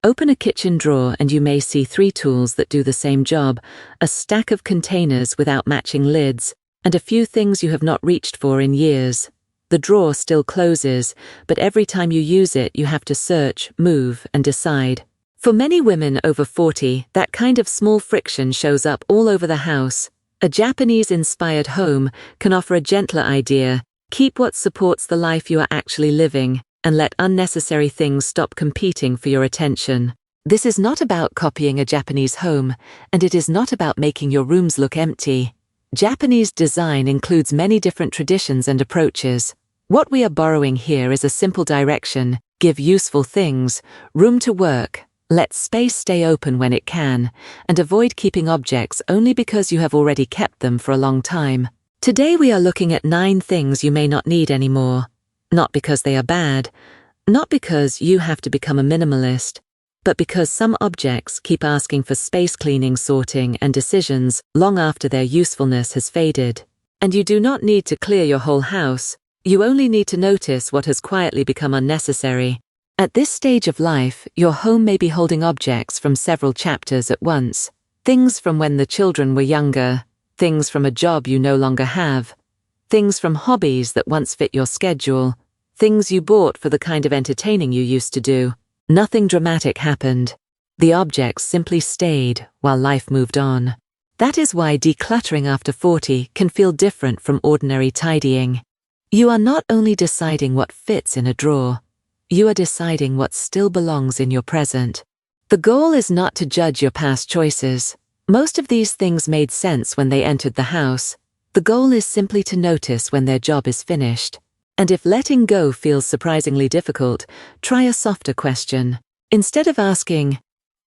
Open a kitchen drawer and you may see 3 tools that do the same job, a stack of containers without matching lids, and a few things you have not reached for in years. The drawer still closes, but every time you use it, you have to search, move, and decide. For many women over 40, that kind of small friction shows up all over the house. A Japanese-inspired home can offer a gentler idea: keep what supports the life you are actually living, and let unnecessary things stop competing for your attention. This is not about copying a Japanese home, and it is not about making your rooms look empty. Japanese design includes many different traditions and approaches. What we are borrowing here is a simple direction: give useful things room to work, let space stay open when it can, and avoid keeping objects only because you have already kept them for a long time. Today we are looking at 9 things you may not need anymore. Not because they are bad, not because you have to become a minimalist, but because some objects keep asking for space cleaning, sorting, and decisions long after their usefulness has faded. And you do not need to clear your whole house, you only need to notice what has quietly become unnecessary. At this stage of life, your home may be holding objects from several chapters at once. Things from when the children were younger, things from a job you no longer have, things from hobbies that once fit your schedule, things you bought for the kind of entertaining you used to do. Nothing dramatic happened. The objects simply stayed while life moved on. That is why decluttering after 40 can feel different from ordinary tidying. You are not only deciding what fits in a drawer, you are deciding what still belongs in your present. The goal is not to judge your past choices. Most of these things made sense when they entered the house. The goal is simply to notice when their job is finished. And if letting go feels surprisingly difficult, try a softer question. Instead of asking,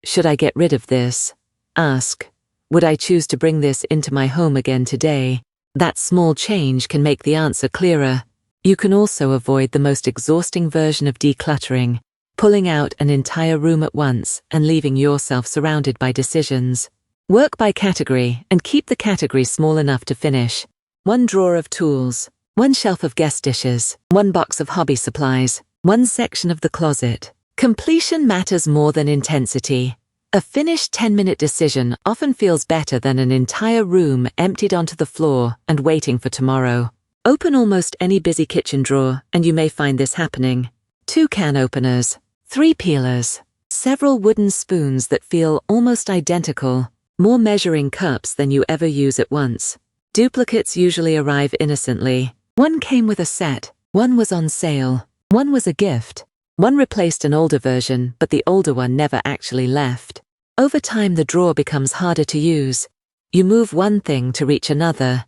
"Should I get rid of this?" ask, "Would I choose to bring this into my home again today?" That small change can make the answer clearer. You can also avoid the most exhausting version of decluttering, pulling out an entire room at once and leaving yourself surrounded by decisions. Work by category and keep the category small enough to finish. 1 drawer of tools, 1 shelf of guest dishes, 1 box of hobby supplies, 1 section of the closet. Completion matters more than intensity. A finished 10-minute decision often feels better than an entire room emptied onto the floor and waiting for tomorrow. Open almost any busy kitchen drawer and you may find this happening. 2 can openers, 3 peelers, several wooden spoons that feel almost identical, more measuring cups than you ever use at once. Duplicates usually arrive innocently. 1 came with a set, 1 was on sale, 1 was a gift, 1 replaced an older version, but the older one never actually left. Over time the drawer becomes harder to use. You move 1 thing to reach another.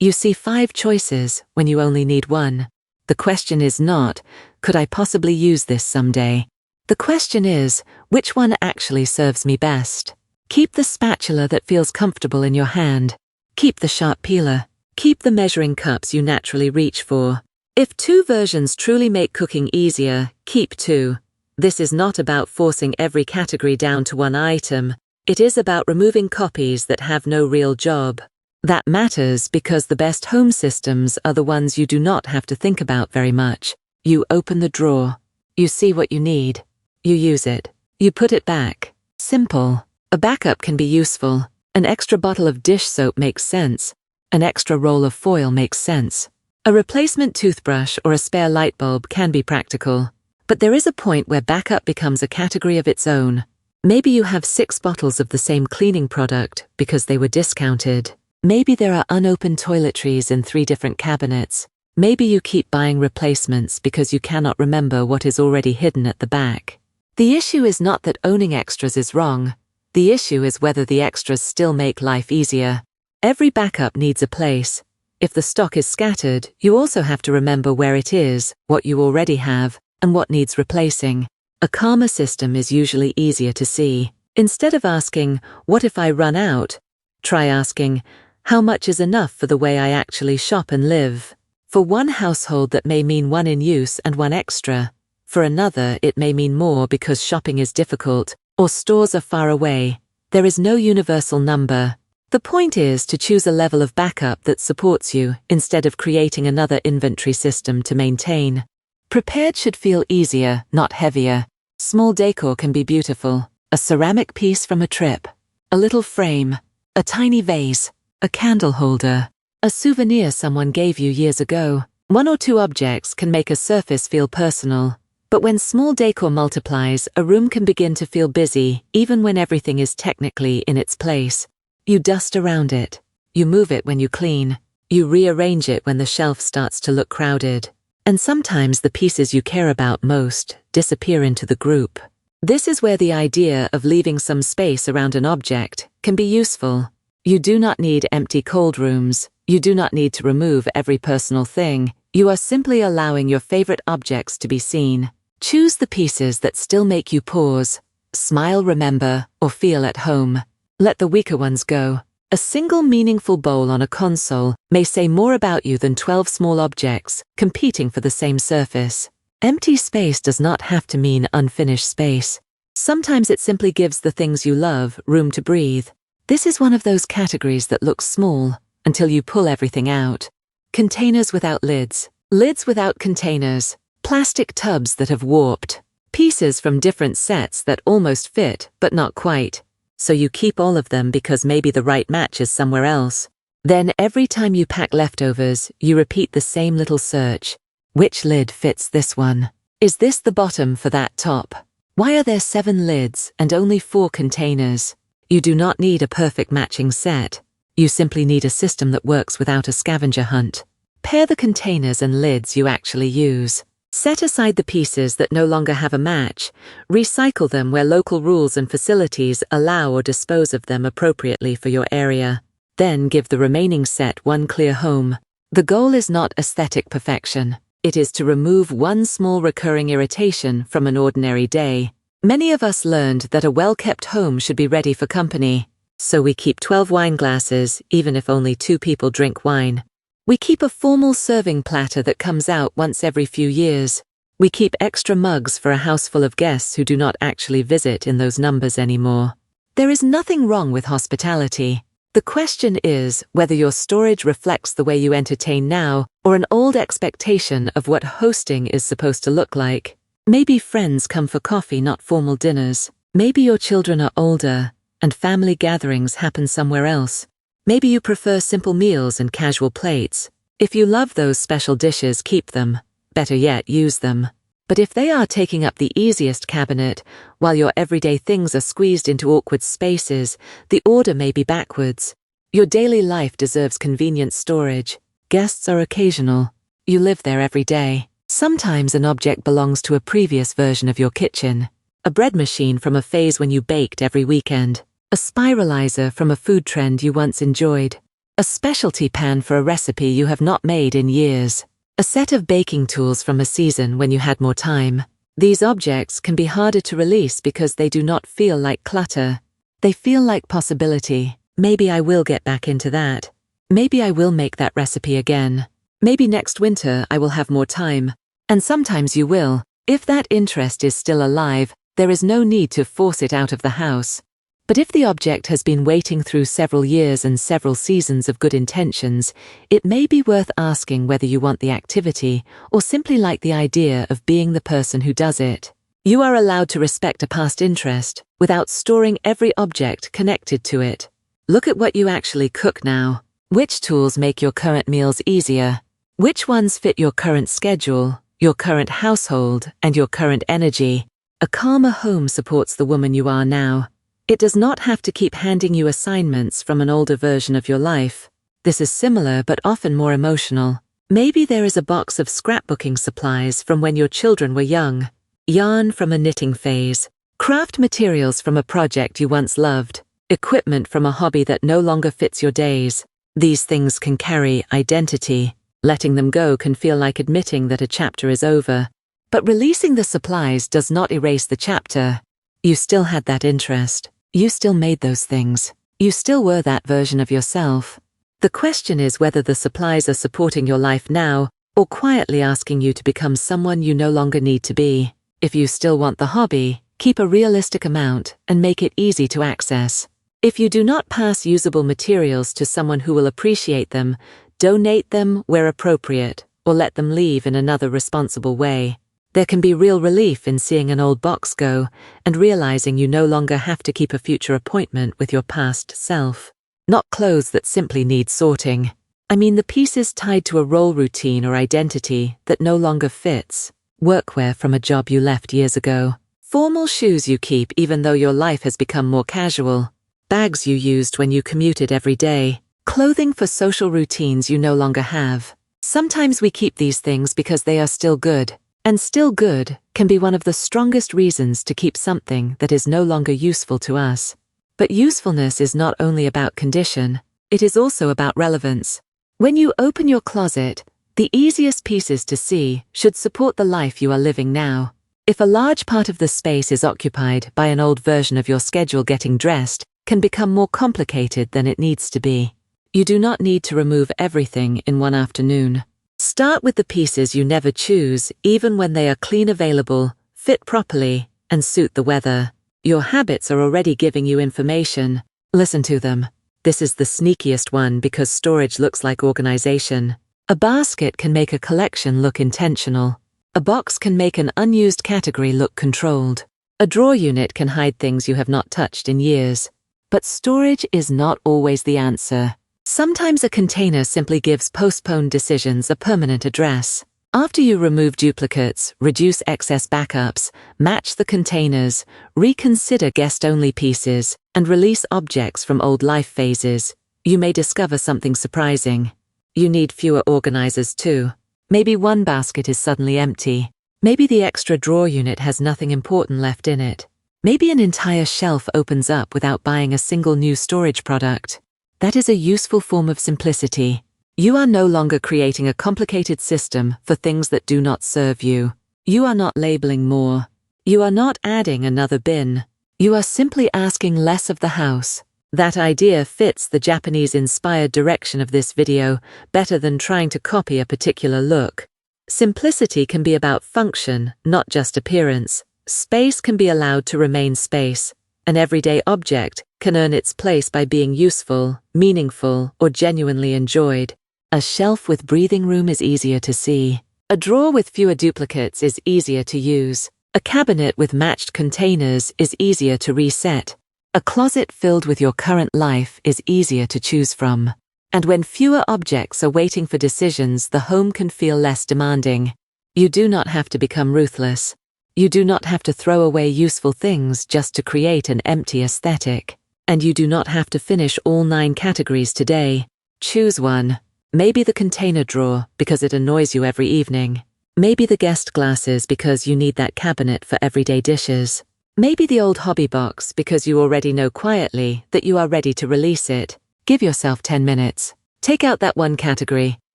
You see 5 choices when you only need 1. The question is not, could I possibly use this someday? The question is, which one actually serves me best? Keep the spatula that feels comfortable in your hand. Keep the sharp peeler. Keep the measuring cups you naturally reach for. If 2 versions truly make cooking easier, keep 2. This is not about forcing every category down to 1 item. It is about removing copies that have no real job. That matters because the best home systems are the ones you do not have to think about very much. You open the drawer. You see what you need. You use it. You put it back. Simple. A backup can be useful. An extra bottle of dish soap makes sense. An extra roll of foil makes sense. A replacement toothbrush or a spare light bulb can be practical. But there is a point where backup becomes a category of its own. Maybe you have 6 bottles of the same cleaning product because they were discounted. Maybe there are unopened toiletries in 3 different cabinets. Maybe you keep buying replacements because you cannot remember what is already hidden at the back. The issue is not that owning extras is wrong. The issue is whether the extras still make life easier. Every backup needs a place. If the stock is scattered, you also have to remember where it is, what you already have, and what needs replacing. A calmer system is usually easier to see. Instead of asking, "What if I run out?" try asking, "How much is enough for the way I actually shop and live?" For one household that may mean 1 in use and 1 extra. For another, it may mean more because shopping is difficult, or stores are far away. There is no universal number. The point is to choose a level of backup that supports you instead of creating another inventory system to maintain. Prepared should feel easier, not heavier. Small decor can be beautiful. A ceramic piece from a trip, a little frame, a tiny vase, a candle holder, a souvenir someone gave you years ago. One or two objects can make a surface feel personal. But when small decor multiplies, a room can begin to feel busy, even when everything is technically in its place. You dust around it. You move it when you clean. You rearrange it when the shelf starts to look crowded. And sometimes the pieces you care about most disappear into the group. This is where the idea of leaving some space around an object can be useful. You do not need empty cold rooms. You do not need to remove every personal thing. You are simply allowing your favorite objects to be seen. Choose the pieces that still make you pause, smile, remember, or feel at home. Let the weaker ones go. A single meaningful bowl on a console may say more about you than 12 small objects competing for the same surface. Empty space does not have to mean unfinished space. Sometimes it simply gives the things you love room to breathe. This is one of those categories that looks small until you pull everything out. Containers without lids, lids without containers, plastic tubs that have warped, pieces from different sets that almost fit but not quite. So you keep all of them because maybe the right match is somewhere else. Then every time you pack leftovers, you repeat the same little search. Which lid fits this one? Is this the bottom for that top? Why are there 7 lids and only 4 containers? You do not need a perfect matching set. You simply need a system that works without a scavenger hunt. Pair the containers and lids you actually use. Set aside the pieces that no longer have a match. Recycle them where local rules and facilities allow or dispose of them appropriately for your area. Then give the remaining set one clear home. The goal is not aesthetic perfection. It is to remove one small recurring irritation from an ordinary day. Many of us learned that a well-kept home should be ready for company. So we keep 12 wine glasses, even if only 2 people drink wine. We keep a formal serving platter that comes out once every few years. We keep extra mugs for a house full of guests who do not actually visit in those numbers anymore. There is nothing wrong with hospitality. The question is whether your storage reflects the way you entertain now or an old expectation of what hosting is supposed to look like. Maybe friends come for coffee, not formal dinners. Maybe your children are older and family gatherings happen somewhere else. Maybe you prefer simple meals and casual plates. If you love those special dishes, keep them. Better yet, use them. But if they are taking up the easiest cabinet, while your everyday things are squeezed into awkward spaces, the order may be backwards. Your daily life deserves convenient storage. Guests are occasional. You live there every day. Sometimes an object belongs to a previous version of your kitchen. A bread machine from a phase when you baked every weekend. A spiralizer from a food trend you once enjoyed. A specialty pan for a recipe you have not made in years. A set of baking tools from a season when you had more time. These objects can be harder to release because they do not feel like clutter. They feel like possibility. Maybe I will get back into that. Maybe I will make that recipe again. Maybe next winter I will have more time. And sometimes you will. If that interest is still alive, there is no need to force it out of the house. But if the object has been waiting through several years and several seasons of good intentions, it may be worth asking whether you want the activity or simply like the idea of being the person who does it. You are allowed to respect a past interest without storing every object connected to it. Look at what you actually cook now. Which tools make your current meals easier? Which ones fit your current schedule, your current household, and your current energy? A calmer home supports the woman you are now. It does not have to keep handing you assignments from an older version of your life. This is similar but often more emotional. Maybe there is a box of scrapbooking supplies from when your children were young, yarn from a knitting phase, craft materials from a project you once loved, equipment from a hobby that no longer fits your days. These things can carry identity. Letting them go can feel like admitting that a chapter is over. But releasing the supplies does not erase the chapter. You still had that interest. You still made those things. You still were that version of yourself. The question is whether the supplies are supporting your life now or quietly asking you to become someone you no longer need to be. If you still want the hobby, keep a realistic amount and make it easy to access. If you do not pass usable materials to someone who will appreciate them, donate them where appropriate or let them leave in another responsible way. There can be real relief in seeing an old box go and realizing you no longer have to keep a future appointment with your past self. Not clothes that simply need sorting. I mean the pieces tied to a role routine or identity that no longer fits. Workwear from a job you left years ago. Formal shoes you keep even though your life has become more casual. Bags you used when you commuted every day. Clothing for social routines you no longer have. Sometimes we keep these things because they are still good. And still good can be one of the strongest reasons to keep something that is no longer useful to us. But usefulness is not only about condition, it is also about relevance. When you open your closet, the easiest pieces to see should support the life you are living now. If a large part of the space is occupied by an old version of your schedule, getting dressed can become more complicated than it needs to be. You do not need to remove everything in one afternoon. Start with the pieces you never choose, even when they are clean, available, fit properly, and suit the weather. Your habits are already giving you information. Listen to them. This is the sneakiest one because storage looks like organization. A basket can make a collection look intentional. A box can make an unused category look controlled. A drawer unit can hide things you have not touched in years. But storage is not always the answer. Sometimes a container simply gives postponed decisions a permanent address. After you remove duplicates, reduce excess backups, match the containers, reconsider guest-only pieces, and release objects from old life phases, you may discover something surprising. You need fewer organizers too. Maybe one basket is suddenly empty. Maybe the extra drawer unit has nothing important left in it. Maybe an entire shelf opens up without buying a single new storage product. That is a useful form of simplicity. You are no longer creating a complicated system for things that do not serve you. You are not labeling more. You are not adding another bin. You are simply asking less of the house. That idea fits the Japanese-inspired direction of this video better than trying to copy a particular look. Simplicity can be about function, not just appearance. Space can be allowed to remain space. An everyday object can earn its place by being useful, meaningful, or genuinely enjoyed. A shelf with breathing room is easier to see. A drawer with fewer duplicates is easier to use. A cabinet with matched containers is easier to reset. A closet filled with your current life is easier to choose from. And when fewer objects are waiting for decisions, the home can feel less demanding. You do not have to become ruthless. You do not have to throw away useful things just to create an empty aesthetic. And you do not have to finish all 9 categories today. Choose one. Maybe the container drawer because it annoys you every evening. Maybe the guest glasses because you need that cabinet for everyday dishes. Maybe the old hobby box because you already know quietly that you are ready to release it. Give yourself 10 minutes. Take out that one category.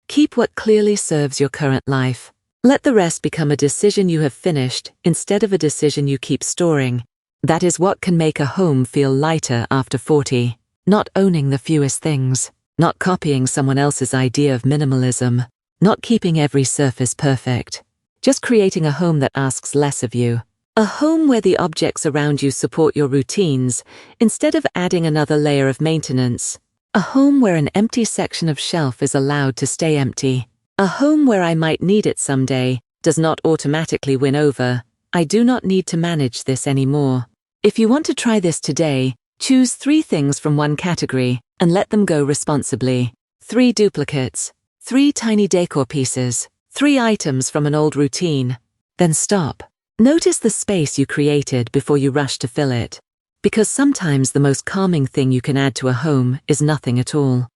Keep what clearly serves your current life. Let the rest become a decision you have finished instead of a decision you keep storing. That is what can make a home feel lighter after 40. Not owning the fewest things. Not copying someone else's idea of minimalism. Not keeping every surface perfect. Just creating a home that asks less of you. A home where the objects around you support your routines instead of adding another layer of maintenance. A home where an empty section of shelf is allowed to stay empty. A home where I might need it someday does not automatically win over. I do not need to manage this anymore. If you want to try this today, choose 3 things from one category and let them go responsibly. 3 duplicates. 3 tiny decor pieces. 3 items from an old routine. Then stop. Notice the space you created before you rush to fill it. Because sometimes the most calming thing you can add to a home is nothing at all.